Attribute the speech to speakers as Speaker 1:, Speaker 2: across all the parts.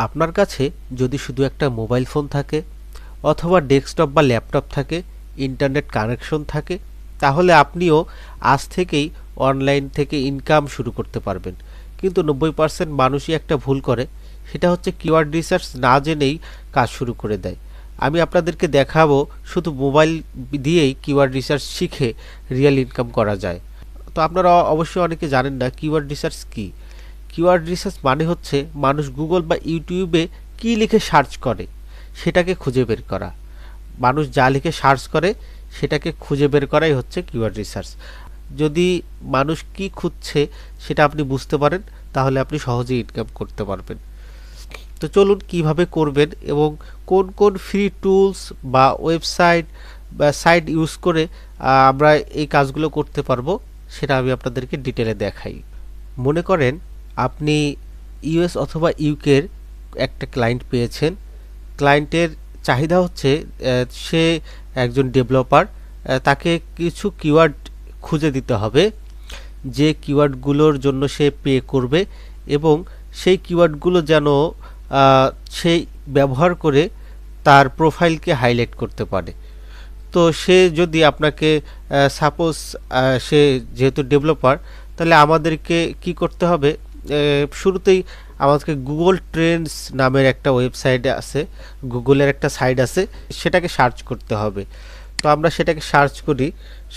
Speaker 1: আপনার কাছে যদি শুধু একটা মোবাইল ফোন থাকে অথবা ডেস্কটপ বা ল্যাপটপ থাকে, ইন্টারনেট কানেকশন থাকে, তাহলে আপনিও আজ থেকেই অনলাইন থেকে ইনকাম শুরু করতে পারবেন। কিন্তু 90% মানুষই একটা ভুল করে, সেটা হচ্ছে কিওয়ার্ড রিসার্চ না জেনেই কাজ শুরু করে দেয়। আমি আপনাদেরকে দেখাবো শুধু মোবাইল দিয়েই কিওয়ার্ড রিসার্চ শিখে রিয়েল ইনকাম করা যায়। তো আপনারা অবশ্যই অনেকে জানেন না কিওয়ার্ড রিসার্চ কী। কিওয়ার্ড রিসার্চ মানে হচ্ছে মানুষ গুগল বা ইউটিউবে কী লিখে সার্চ করে সেটাকে খুঁজে বের করা। মানুষ যা লিখে সার্চ করে সেটাকে খুঁজে বের করাই হচ্ছে কিওয়ার্ড রিসার্চ। যদি মানুষ কি খুঁজছে সেটা আপনি বুঝতে পারেন, তাহলে আপনি সহজেই ইনকাম করতে পারবেন। তো চলুন কিভাবে করবেন এবং কোন কোন ফ্রি টুলস বা ওয়েবসাইট বা সাইট ইউজ করে আমরা এই কাজগুলো করতে পারবো সেটা আমি আপনাদেরকে ডিটেলে দেখাই। মনে করেন আপনি ইউএস অথবা ইউকের একটা ক্লায়েন্ট পেয়েছেন। ক্লায়েন্টের চাহিদা হচ্ছে সে একজন ডেভেলপার, তাকে কিছু কিওয়ার্ড খুঁজে দিতে হবে যে কিওয়ার্ডগুলোর জন্য সে পে করবে এবং সেই কিওয়ার্ডগুলো যেন সে ব্যবহার করে তার প্রোফাইলকে হাইলাইট করতে পারে। তো সে যদি আপনাকে সাপোজ সে যেহেতু ডেভেলপার, তাহলে আমাদেরকে কি করতে হবে, শুরুতেই আমাদেরকে গুগল ট্রেন্ডস নামের একটা ওয়েবসাইট আছে, গুগলের একটা সাইট আছে, সেটাকে সার্চ করতে হবে। তো আমরা সেটাকে সার্চ করি,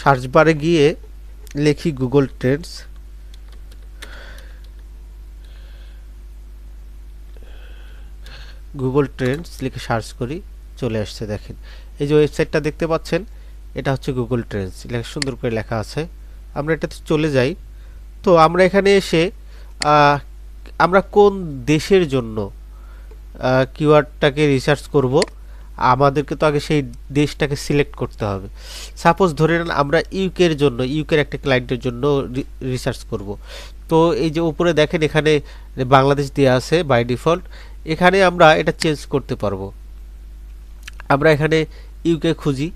Speaker 1: সার্চ বারে গিয়ে লিখি গুগল ট্রেন্ডস। গুগল ট্রেন্ডস লিখে সার্চ করি, চলে আসছে। দেখেন এই যে ওয়েবসাইটটা দেখতে পাচ্ছেন, এটা হচ্ছে গুগল ট্রেন্ডস, সুন্দর করে লেখা আছে। আমরা এটাতে চলে যাই। তো আমরা এখানে এসে আমরা কোন দেশের জন্য কিওয়ার্ডটাকে রিসার্চ করব, আমাদেরকে তো আগে সেই দেশটাকে সিলেক্ট করতে হবে। সাপোজ ধরে নেন আমরা ইউকের জন্য, ইউকের একটা ক্লায়েন্টের জন্য রিসার্চ করব। তো এই যে উপরে দেখেন এখানে বাংলাদেশ দেওয়া আছে বাই ডিফল্ট, এখানে আমরা এটা চেঞ্জ করতে পারবো। আমরা এখানে ইউকে খুঁজি,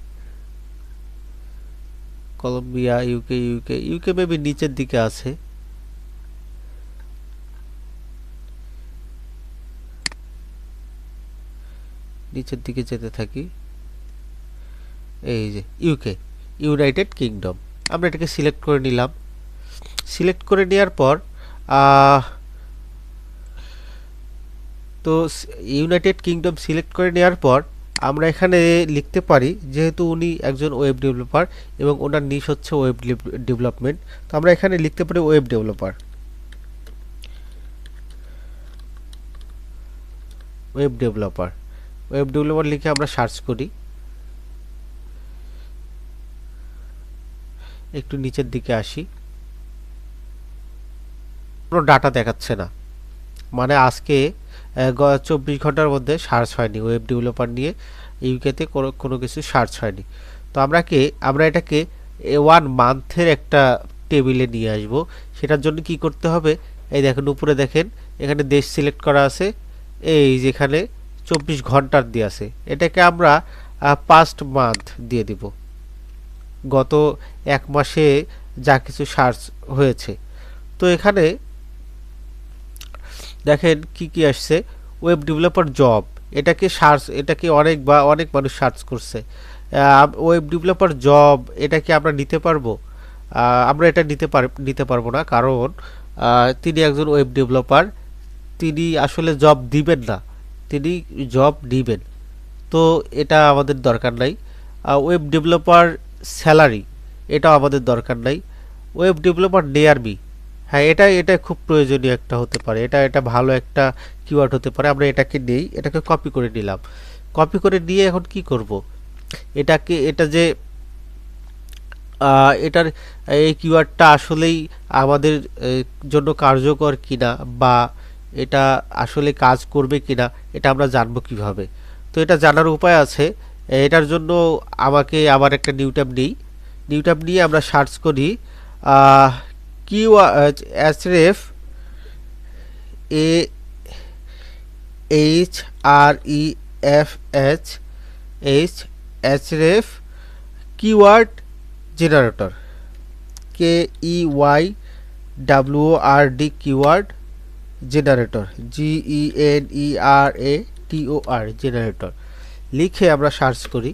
Speaker 1: Colombia, UK, UK, UK maybe নিচের দিকে আছে। নিচের দিকে যেতে থাকি, এই যে ইউকে, ইউনাইটেড কিংডম। আমরা এটাকে সিলেক্ট করে নিলাম। সিলেক্ট করে নেওয়ার পর তো ইউনাইটেড কিংডম সিলেক্ট করে নেওয়ার পর আমরা এখানে লিখতে পারি, যেহেতু উনি একজন ওয়েব ডেভেলপার এবং ওনার নিশ হচ্ছে ওয়েব ডেভেলপমেন্ট, তো আমরা এখানে লিখতে পারি web developer. Web developer, web developer লিখে আমরা সার্চ করি। একটু নিচের দিকে আসি, কোনো ডাটা দেখাচ্ছে না, মানে আজকে 24 ঘন্টার মধ্যে সার্চ হয়নি ওয়েব ডেভেলপার নিয়ে, ইউকেতে কোনো কিছু সার্চ হয়নি। তো আমরা এটাকে 1 মান্থের একটা টেবিলে নিয়ে আসব। সেটার জন্য কি করতে হবে, এই দেখেন উপরে দেখেন এখানে দেশ সিলেক্ট করা আছে, এই যেখানে 24 ঘন্টার দিয়ে আছে, এটাকে আমরা পাস্ট মান্থ দিয়ে দিব, গত 1 মাসে যা কিছু সার্চ হয়েছে। তো এখানে দেখেন কি কি আসছে, ওয়েব ডেভেলপার জব, এটাকে অনেক মানুষ সার্চ করছে। ওয়েব ডেভেলপার জব এটা কি আমরা নিতে পারবো? আমরা এটা নিতে পারবো না, কারণ তিনি একজন ওয়েব ডেভেলপার, তিনি আসলে জব দিবেন না, তিনি জব নিবেন। তো এটা আমাদের দরকার নাই। ওয়েব ডেভেলপার স্যালারি, এটাও আমাদের দরকার নাই। ওয়েব ডেভেলপার নিয়ারবি, হ্যাঁ এটা খুব প্রয়োজনীয় একটা হতে পারে, এটা ভালো একটা কিওয়ার্ড হতে পারে। আমরা এটাকে নেই, এটাকে কপি করে নিলাম। কপি করে নিয়ে এখন কি করব, এটা যে এটার এই কিওয়ার্ডটা আসলেই আমাদের জন্য কার্যকর কিনা বা এটা আসলে কাজ করবে কিনা, এটা আমরা জানবো কিভাবে? তো এটা জানার উপায় আছে। এটার জন্য আমাকে আবার একটা নিউ ট্যাব নিয়ে আমরা সার্চ করি keyword href a h r e f h href keyword generator, KEYWORD keyword generator, GENERATOR, generator লিখে আমরা সার্চ করি।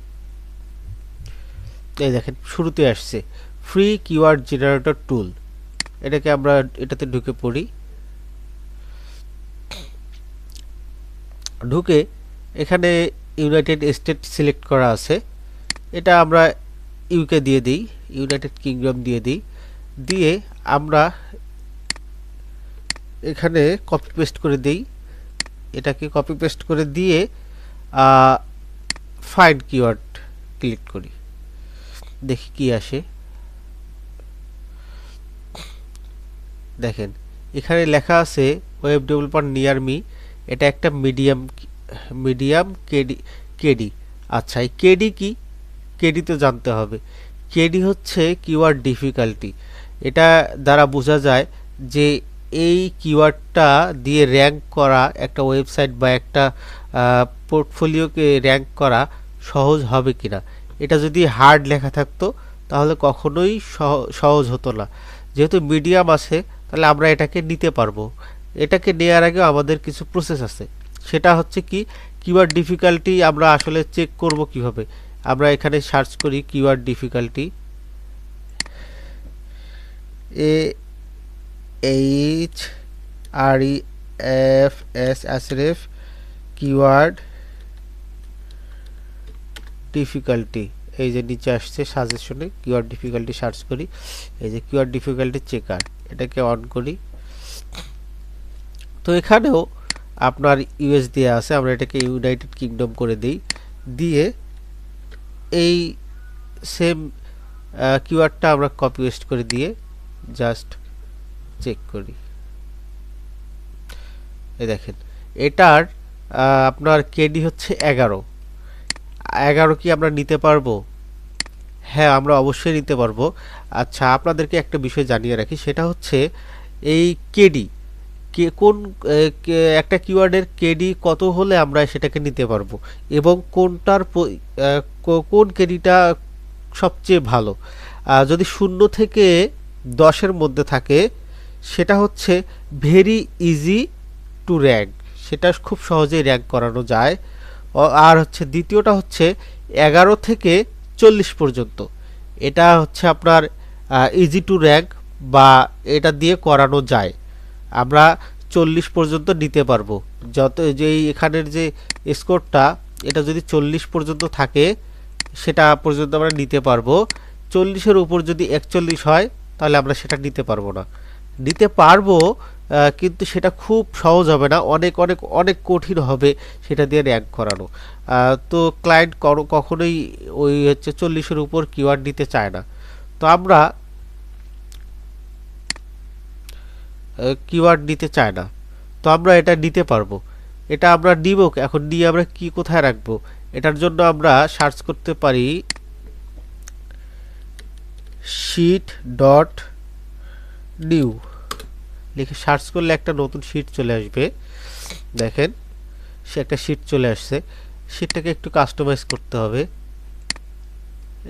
Speaker 1: এই দেখেন শুরুতে আসছে ফ্রি কিওয়ার্ড জেনারেটর টুল। এটাকে আমরা এটাতে ঢুকে পড়ি। ঢুকে এখানে ইউনাইটেড স্টেট সিলেক্ট করা আছে, এটা আমরা ইউকে দিয়ে দিই, ইউনাইটেড কিংডম দিয়ে দিই। দিয়ে আমরা এখানে কপি পেস্ট করে দেই, এটাকে কপি পেস্ট করে দিয়ে ফাইন্ড কিওয়ার্ড ক্লিক করি, দেখি কি আসে। দেখেন এখানে লেখা আছে ওয়েব ডেভেলপার নিয়ার মি, এটা একটা মিডিয়াম কেডি। আচ্ছা এই কেডি কি? কেডি তো জানতে হবে। কেডি হচ্ছে কিওয়ার্ড ডিফিকাল্টি। এটা দ্বারা বোঝা যায় যে এই কিওয়ার্ডটা দিয়ে র্যাঙ্ক করা একটা ওয়েবসাইট বা একটা পোর্টফোলিওকে র্যাঙ্ক করা সহজ হবে কিনা। এটা যদি হার্ড লেখা থাকতো তাহলে কখনোই সহজ হতো না। যেহেতু মিডিয়াম আছে তাহলে আমরা এটাকে নিতে পারবো। এটাকে নেওয়ার আগে আমাদের কিছু প্রসেস আছে, সেটা হচ্ছে কি কিওয়ার্ড ডিফিকাল্টি আমরা আসলে চেক করব কিভাবে। আমরা এখানে সার্চ করি keyword difficulty, HREFS keyword difficulty. এই যে নিচে আসছে সাজেশনে কিওয়ার্ড ডিফিকাল্টি সার্চ করি, এই যে কিওয়ার্ড ডিফিকাল্টি চেকার, এটাকে অন করি। তো এখানেও আপনার ইউএস দেওয়া আছে, আমরা এটাকে ইউনাইটেড কিংডম করে দিই। দিয়ে এই সেম কিওয়ার্ডটা আমরা কপি পেস্ট করে দিয়ে জাস্ট চেক করি। এই দেখেন এটার আপনার কেডি হচ্ছে 11 কি আমরা নিতে পারবো? হ্যাঁ আমরা অবশ্যই নিতে পারবো। আচ্ছা আপনাদেরকে একটা বিষয় জানিয়ে রাখি, সেটা হচ্ছে এই কেডি কোন একটা কিওয়ার্ডের কেডি কত হলে আমরা সেটাকে নিতে পারবো এবং কোন কেডিটা সবচেয়ে ভালো। যদি 0 থেকে 10-এর মধ্যে থাকে সেটা হচ্ছে ভেরি ইজি টু র্যাঙ্ক, সেটা খুব সহজেই র্যাঙ্ক করানো যায়। আর হচ্ছে দ্বিতীয়টা হচ্ছে 11 থেকে 40 পর্যন্ত, এটা হচ্ছে আপনার ইজি টু র্যাঙ্ক বা এটা দিয়ে করানো যায়। আমরা 40 পর্যন্ত নিতে পারবো, যত যেই এখানের যে স্কোরটা এটা যদি 40 পর্যন্ত থাকে সেটা পর্যন্ত আমরা নিতে পারবো। 40-এর উপর যদি 41 হয় তাহলে আমরা সেটা নিতে পারবো না। নিতে পারবো কিন্তু সেটা খুব সহজ হবে না, অনেক অনেক অনেক কঠিন হবে সেটা দিয়ে র্যাঙ্ক করানো। তো ক্লায়েন্ট কখনোই ওই হচ্ছে 40-এর উপর কিওয়ার্ড নিতে চায় না। তো আমরা কিওয়ার্ড নিতে চায় না, তো আমরা এটা নিতে পারবো। এটা আমরা নিব, এখন নিয়ে আমরা কি কোথায় রাখবো? এটার জন্য আমরা সার্চ করতে পারি শীট ডট নিউ লিখে সার্চ করলে একটা নতুন শীট চলে আসবে। দেখেন সে একটা শীট চলে আসছে। শীটটাকে একটু কাস্টমাইজ করতে হবে,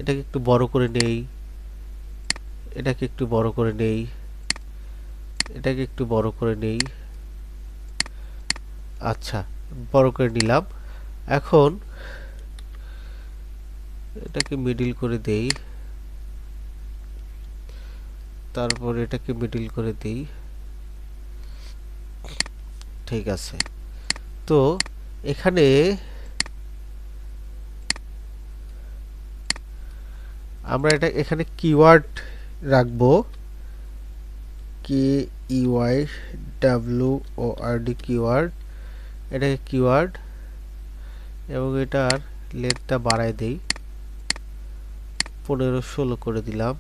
Speaker 1: এটাকে একটু বড় করে নেই, এটাকে একটু বড় করে নেই, এটাকে একটু বড় করে নেই। আচ্ছা বড় করে নিলাম। এখন এটাকে মিডিল করে দেই, তারপর এটাকে মিডিল করে দেই। ঠিক আছে, তো এখানে আমরা এখানে কিওয়ার্ড রাখবো, KEYWORD কিওয়ার্ড, এটাকে কিওয়ার্ড এবং এটার লেন্থটা বাড়ায় দেই, 15-16 করে দিলাম।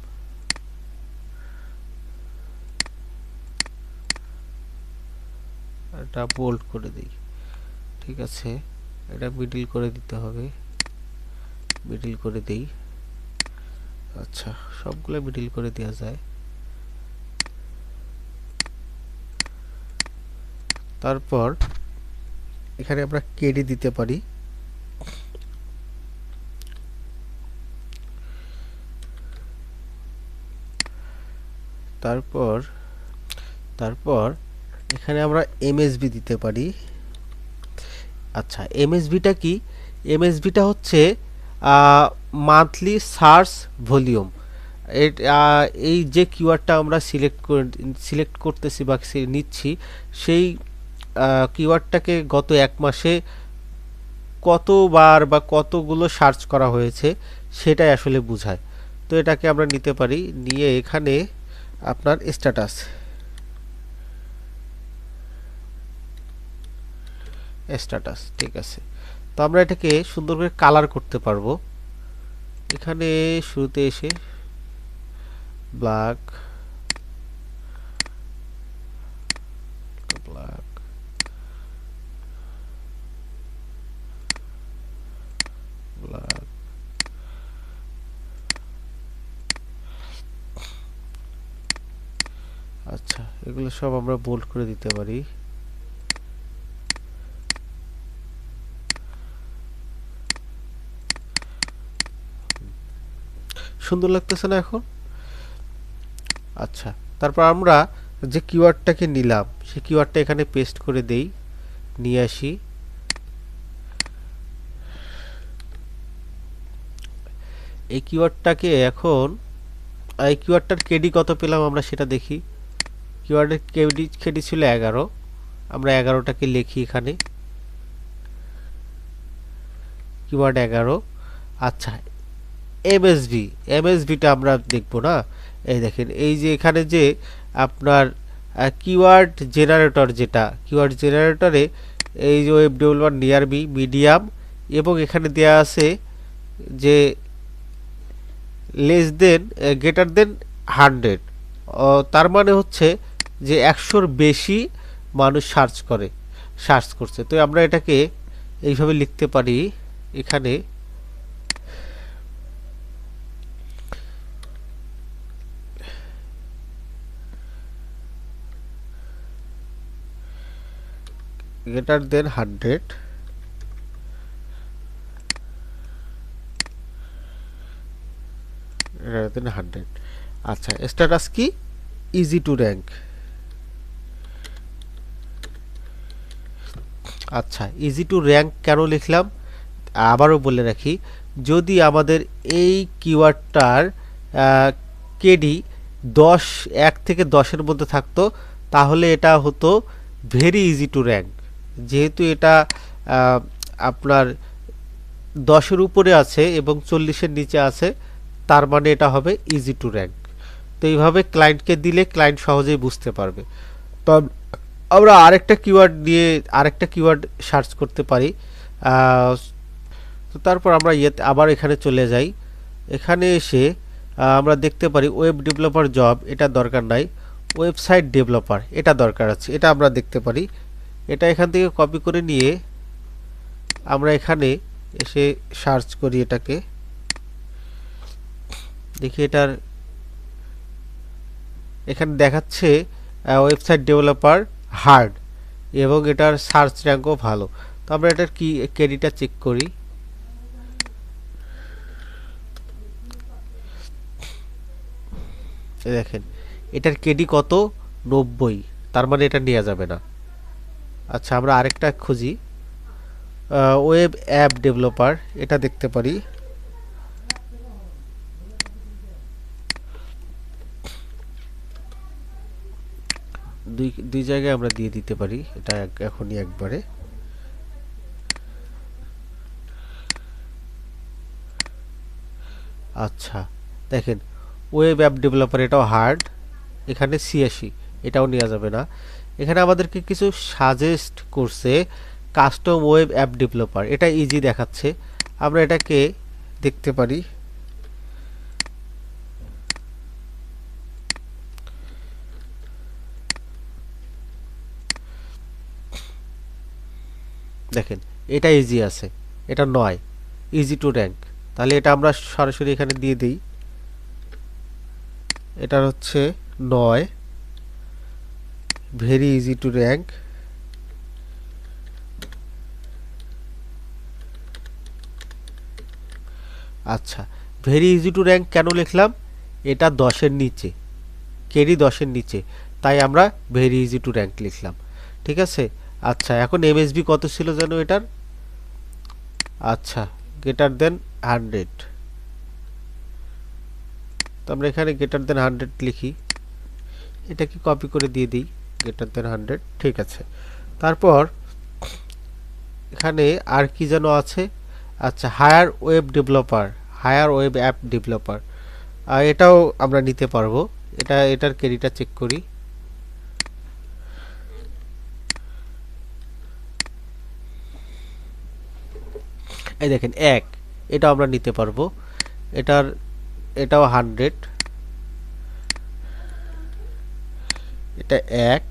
Speaker 1: এটা বোল্ড করে দিই। ঠিক আছে, এটা মিডিল করে দিতে হবে, মিডিল করে দেই। আচ্ছা সবগুলো মিডিল করে দেওয়া যায়। তারপর এখানে আমরা কেডি দিতে পারি, তারপর এখানে আমরা এমএসবি দিতে পারি। আচ্ছা, এমএসবিটা কি? এমএসবিটা হচ্ছে মান্থলি সার্চ ভলিউম। এই যে কিওয়ার্ডটা আমরা সিলেক্ট করতেছি বা নিচ্ছি, সেই কিওয়ার্ডটাকে গত এক মাসে কতবার বা কতগুলো সার্চ করা হয়েছে সেটাই আসলে বোঝায়। তো এটাকে আমরা নিতে পারি, নিয়ে এখানে আপনার স্ট্যাটাস ঠিক আছে। তো আমরা এটাকে সুন্দর করে কালার করতে পারবো। এখানে শুরুতে এসে ব্ল্যাক ব্ল্যাক ব্ল্যাক আচ্ছা, এগুলো সব আমরা বোল্ড করে দিতে পারি। সুন্দর লাগতেছে না এখন? আচ্ছা, তারপর আমরা যে কিওয়ার্ডটাকে নিলাম সেই কিওয়ার্ডটা এখানে পেস্ট করে দেই, নিয়ে আসি। এই কিওয়ার্ডটাকে এখন, এই কিওয়ার্ডটার কেডি কত পেলাম আমরা সেটা দেখি। কিওয়ার্ডের কেডি ছিল 11, আমরা 11টাকে লিখি এখানে, কিওয়ার্ড 11। আচ্ছা, এমএসবিটা আমরা দেখব না। এই দেখেন, এই যে এখানে যে আপনার কিওয়ার্ড জেনারেটর, যেটা কিওয়ার্ড জেনারেটরে এই যে web developer near me, medium, এবং এখানে দেয়া আছে যে লেস দেন গ্রেটার দেন 100। তার মানে হচ্ছে যে 100-র বেশি মানুষ সার্চ করছে। তো আমরা এটাকে এইভাবে লিখতে পারি এখানে, গ্রেটার দেন 100, গ্রেটার দেন 100। আচ্ছা, স্ট্যাটাস কি? Easy to rank. আচ্ছা, ইজি টু র্যাঙ্ক কেন লিখলাম আবারও বলে রাখি, যদি আমাদের এই কিওয়ার্ডটার কেডি 1 থেকে 10-এর মধ্যে থাকতো তাহলে এটা হতো ভেরি ইজি টু র্যাঙ্ক। যেহেতু এটা আপনার 10-এর উপরে আছে এবং 40-এর নিচে আছে, তার মানে এটা হবে ইজি টু র্যাঙ্ক। তো এইভাবে ক্লায়েন্টকে দিলে ক্লায়েন্ট সহজেই বুঝতে পারবে। তো আমরা আরেকটা কিওয়ার্ড সার্চ করতে পারি। তো তারপর আমরা আবার এখানে চলে যাই। এখানে এসে আমরা দেখতে পারি ওয়েব ডেভেলপার জব, এটা দরকার নাই। ওয়েবসাইট ডেভেলপার, এটা দরকার আছে, এটা আমরা দেখতে পারি। এটা এখান থেকে কপি করে নিয়ে আমরা এখানে এসে সার্চ করি, এটাকে দেখি। এখানে দেখাচ্ছে ওয়েবসাইট ডেভেলপার হার্ড, এবং এটার সার্চ র্যাঙ্কও ভালো। তো আমরা এটার কেডিটা চেক করি। দেখেন, এটার কেডি কত? 90। তার মানে এটা নেওয়া যাবে না। আচ্ছা, আমরা আরেকটা খুঁজি, ওয়েব অ্যাপ ডেভেলপার, এটা দেখতে পারি। দুই জায়গায় আমরা দিয়ে দিতে পারি এটা এখনই একবারে। আচ্ছা, দেখেন, ওয়েব অ্যাপ ডেভেলপার, এটাও হার্ড, এখানে 86, এটাও নেওয়া যাবে না। এখানে আমাদেরকে কিছু সাজেস্ট করছে, কাস্টম ওয়েব অ্যাপ ডেভেলপার, এটা ইজি দেখাচ্ছে, আমরা এটাকে দেখতে পারি। দেখেন, এটা ইজি আছে, এটা 9, ইজি টু র্যাঙ্ক। তাহলে এটা আমরা সরাসরি এখানে দিয়ে দিই, এটা হচ্ছে 9, ভেরি ইজি টু র্যাঙ্ক। আচ্ছা, ভেরি ইজি টু র্যাঙ্ক কেন লিখলাম? এটা 10-এর নিচে, কেডি 10-এর নিচে, তাই আমরা ভেরি ইজি টু র্যাঙ্ক লিখলাম। ঠিক আছে। আচ্ছা, এখন এমএসবি কত ছিল যেন এটার? আচ্ছা, গ্রেটার দেন 100। তো আমরা এখানে গ্রেটার দেন 100 লিখি, এটাকে কপি করে দিয়ে দিই গ্রেটার দেন 100। ঠিক আছে। তারপর এখানে আর কি যেন আছে? আচ্ছা, hire web developer, hire web app developer, এটাও আমরা নিতে পারবো। এটার ক্যারিটা চেক করি। এই দেখেন 1, এটাও আমরা নিতে পারবো। এটাও 100, এটা 1,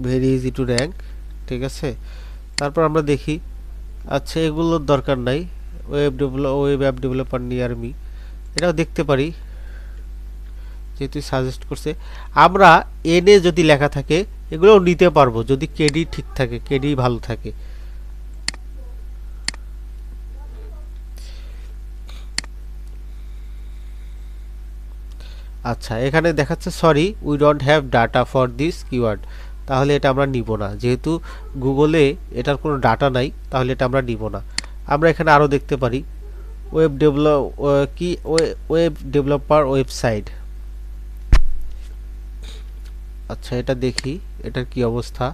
Speaker 1: ভেরি ইজি টু র্যাঙ্ক। ঠিক আছে। তারপর আমরা দেখি, আচ্ছা এগুলোর দরকার নাই, web app developer near me, এটাও দেখতে পারি যেহেতু সাজেস্ট করছে। আমরা এনে যদি লেখা থাকে এগুলোও নিতে পারবো যদি কেডি ঠিক থাকে, কেডি ভালো থাকে। আচ্ছা, এখানে দেখাচ্ছে sorry we don't have data for this keyword, তাহলে এটা আমরা নিব না, যেহেতু গুগলে এটার কোনো ডাটা নাই, তাহলে এটা আমরা নিব না। আমরা এখানে আরও দেখতে পারি ওয়েব ডেভেলপার ওয়েবসাইট। আচ্ছা, এটা দেখি এটার কি অবস্থা।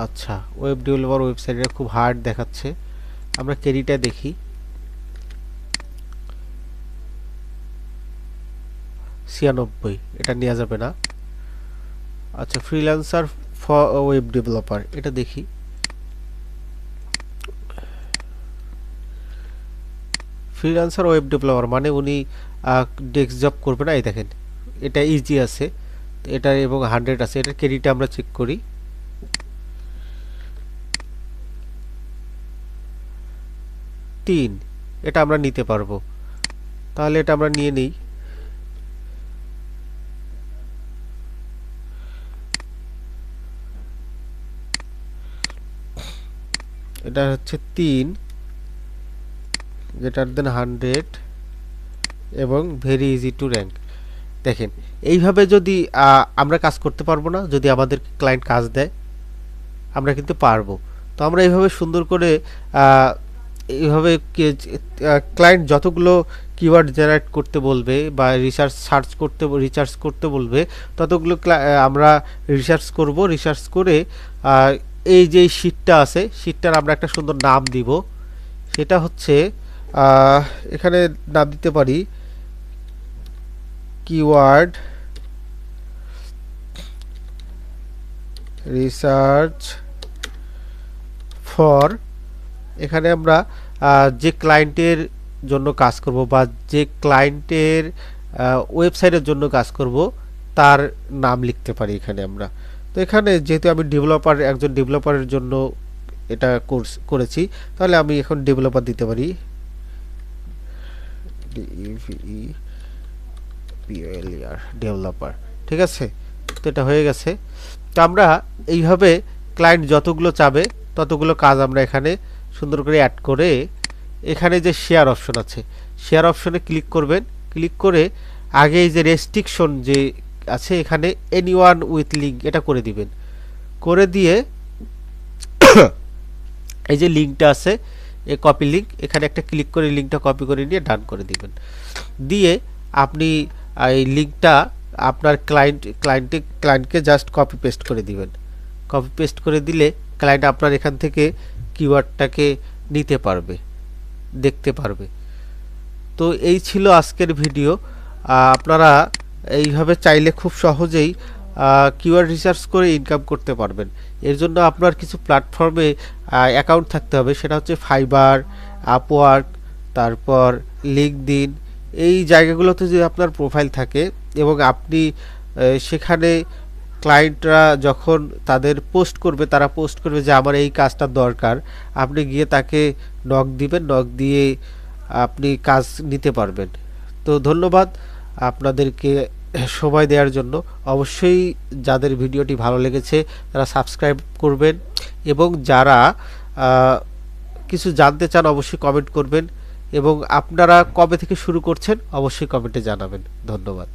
Speaker 1: আচ্ছা, ওয়েব ডেভেলপার ওয়েবসাইটটা খুব হার্ড দেখাচ্ছে। আমরা ক্যারিটা দেখি, 96, এটা নেওয়া যাবে না। আচ্ছা, ফ্রিল্যান্সার ফর ওয়েব ডেভেলপার, এটা দেখি। ফ্রিল্যান্সার ওয়েব ডেভেলপার মানে উনি ডেস্ক জব করবে না। এই দেখেন এটা ইজি আছে, এটা এবং 100 আছে। এটার ক্যারিটা আমরা চেক করি। তিন, এটা আমরা নিতে পারবো, তাহলে এটা আমরা নিয়ে নিই। এটা হচ্ছে 3, গ্রেটার দেন 100 এবং ভেরি ইজি টু র্যাঙ্ক। দেখেন এইভাবে যদি আমরা কাজ করতে পারবো না, যদি আমাদের ক্লায়েন্ট কাজ দেয় আমরা কিন্তু পারবো। তো আমরা এইভাবে সুন্দর করে এইভাবে ক্লায়েন্ট যতগুলো কিওয়ার্ড জেনারেট করতে বলবে বা রিসার্চ করতে বলবে, ততগুলো আমরা রিসার্চ করব। রিসার্চ করে এই যে শীটটা আছে, শীটটার আমরা একটা সুন্দর নাম দিব। সেটা হচ্ছে এখানে নাম দিতে পারি কিওয়ার্ড রিসার্চ ফর। এখানে আমরা যে ক্লায়েন্টের জন্য কাজ করব বা যে ক্লায়েন্টের ওয়েবসাইটের জন্য কাজ করব তার নাম লিখতে পারি এখানে আমরা। তো এখানে যেহেতু আমি একজন ডেভেলপারের জন্য এটা কোর্স করেছি, তাহলে আমি এখন ডেভেলপার দিতে পারি, ডেভেলপার। ঠিক আছে। তো এটা হয়ে গেছে। তো আমরা এইভাবে ক্লায়েন্ট যতগুলো চাবে ততগুলো কাজ আমরা এখানে সুন্দর করে অ্যাড করে, এখানে যে শেয়ার অপশন আছে, শেয়ার অপশনে ক্লিক করবেন। ক্লিক করে আগে এই যে রেস্ট্রিকশন যে আছে এখানে এনিওয়ান উইথ লিঙ্ক এটা করে দিবেন। করে দিয়ে এই যে লিঙ্কটা আছে এই কপি লিঙ্ক, এখানে একটা ক্লিক করে লিঙ্কটা কপি করে নিয়ে ডান করে দিবেন। দিয়ে আপনি এই লিঙ্কটা আপনার ক্লায়েন্টকে জাস্ট কপি পেস্ট করে দিবেন। কপি পেস্ট করে দিলে ক্লায়েন্ট আপনার এখান থেকে কিওয়ার্ডটাকে নিতে পারবে, দেখতে পারবে। তো এই ছিল আজকের ভিডিও। আপনারা এইভাবে চাইলে খুব সহজেই কিওয়ার্ড রিসার্চ করে ইনকাম করতে পারবেন। এর জন্য আপনার কিছু প্ল্যাটফর্মে অ্যাকাউন্ট থাকতে হবে, সেটা হচ্ছে ফাইবার, আপওয়ার্ক, তারপর লিঙ্কডইন। এই জায়গাগুলোতে যদি আপনার প্রোফাইল থাকে এবং আপনি সেখানে ক্লায়েন্টরা যখন তাদের তারা পোস্ট করবে যে আমার এই কাজটা দরকার, আপনি গিয়ে তাকে নক দিবেন, নক দিয়ে আপনি কাজ নিতে পারবেন। তো ধন্যবাদ আপনাদেরকে সময় দেওয়ার জন্য। অবশ্যই যাদের ভিডিওটি ভালো লেগেছে তারা সাবস্ক্রাইব করবেন, এবং যারা কিছু জানতে চান অবশ্যই কমেন্ট করবেন, এবং আপনারা কবে থেকে শুরু করছেন অবশ্যই কমেন্টে জানাবেন। ধন্যবাদ।